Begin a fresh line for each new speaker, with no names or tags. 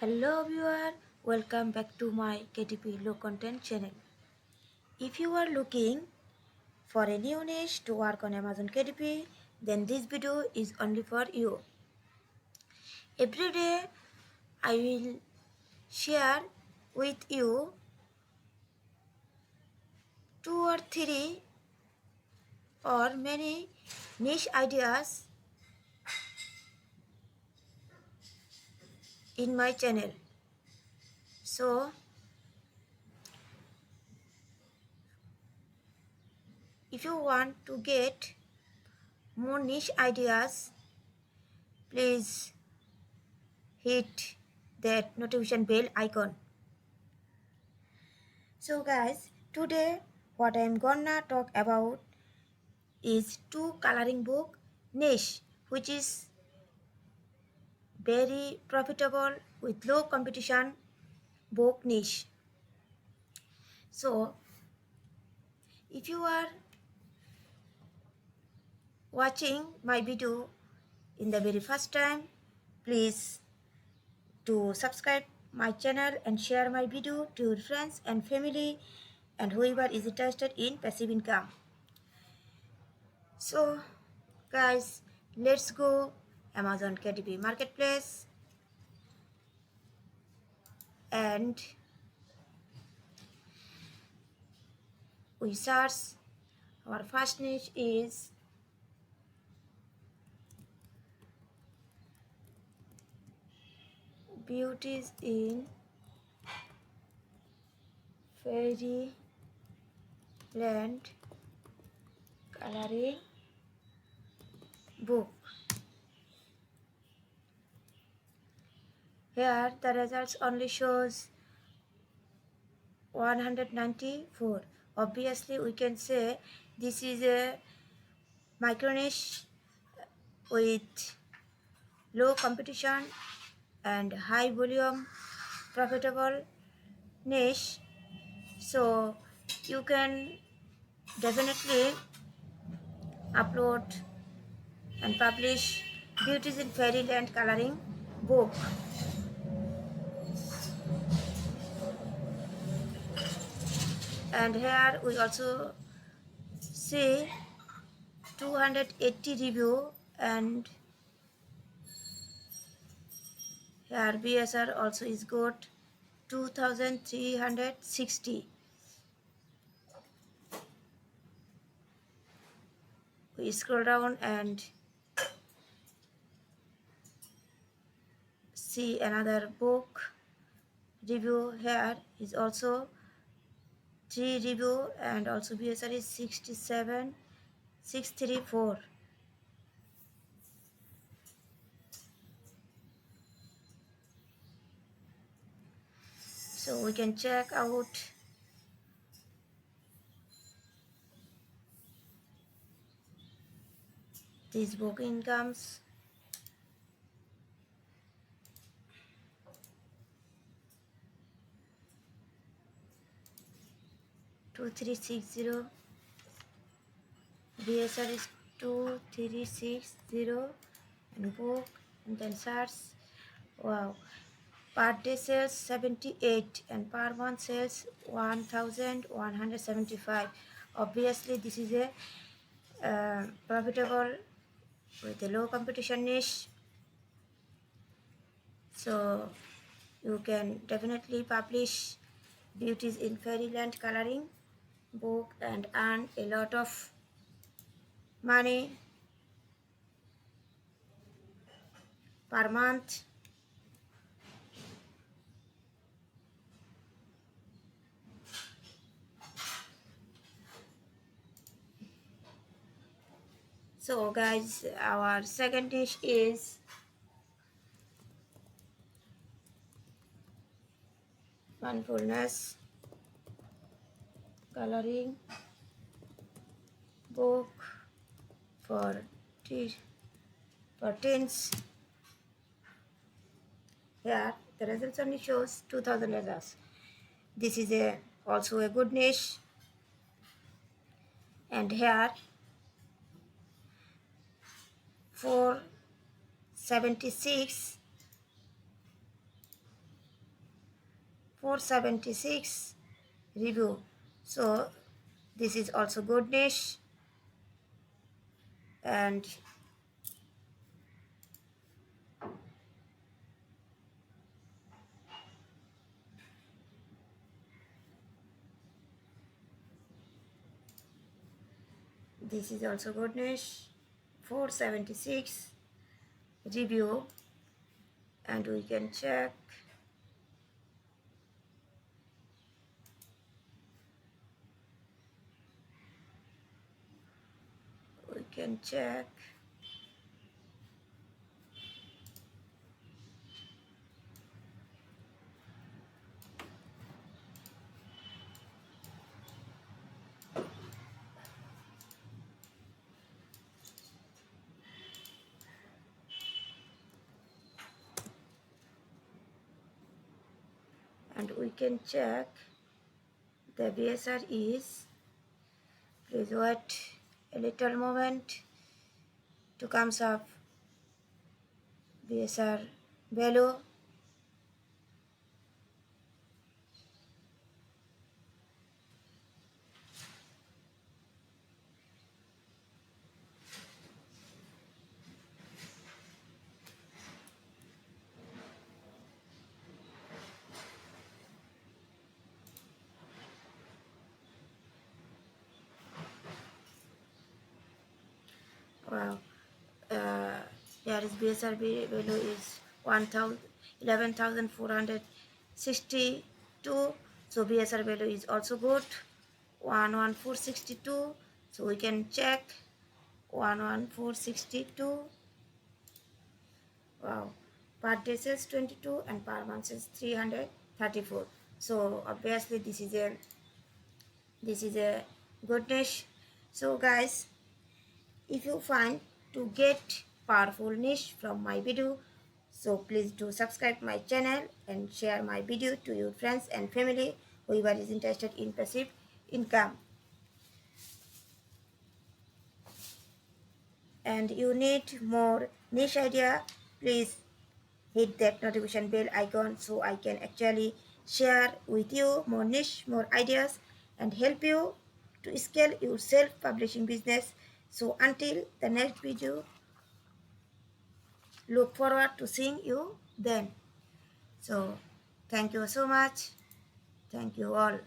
Hello viewer, welcome back to my KDP Low Content channel. If you are looking for a new niche to work on Amazon KDP, then this video is only for you. Every day I will share with you 2 or 3 or many niche ideas in my channel. So if you want to get more niche ideas, please hit that notification bell icon. So guys, today what I'm gonna talk about is two coloring book niche, which is very profitable with low competition book niche. So if you are watching my video in the very first time, please to subscribe my channel and share my video to your friends and family and whoever is interested in passive income. So guys, let's go Amazon KDP marketplace and we search. Our first niche is beauties in fairy land coloring book. Here the results only shows 194. Obviously we can say this is a micro niche with low competition and high volume profitable niche. So you can definitely upload and publish beauties in fairyland coloring book. And here we also see 280 review, and here BSR also is got 2360. We scroll down and see another book review. Here is also 3 review and also BSR is 67634. So we can check out these book incomes. Two three six zero. BSR is 2360 and book and then search. Wow. Per day sales 78 and per month sales 1175. Obviously this is a profitable with a low competition niche. So you can definitely publish beauties in fairyland coloring book and earn a lot of money per month. So guys, our second niche is mindfulness coloring book for teens. Here the results only shows 2000 results. This is also a good niche. And here 476 476 review. So this is also good niche. And this is also good niche. 476 review, and we can check. We can check. And we can check the BSR is, please wait a little moment to comes up BSR value. Wow. Here is BSR value is 11,462. So BSR value is also good. 11462. So we can check 11462. Wow. Per day sales 22 and per month sales 334. So obviously this is a good niche. So guys, if you find to get powerful niche from my video, so please do subscribe my channel and share my video to your friends and family whoever is interested in passive income. And you need more niche idea, please hit that notification bell icon so I can actually share with you more niche, more ideas, and help you to scale your self-publishing business. So until the next video, look forward to seeing you then. So thank you so much. Thank you all.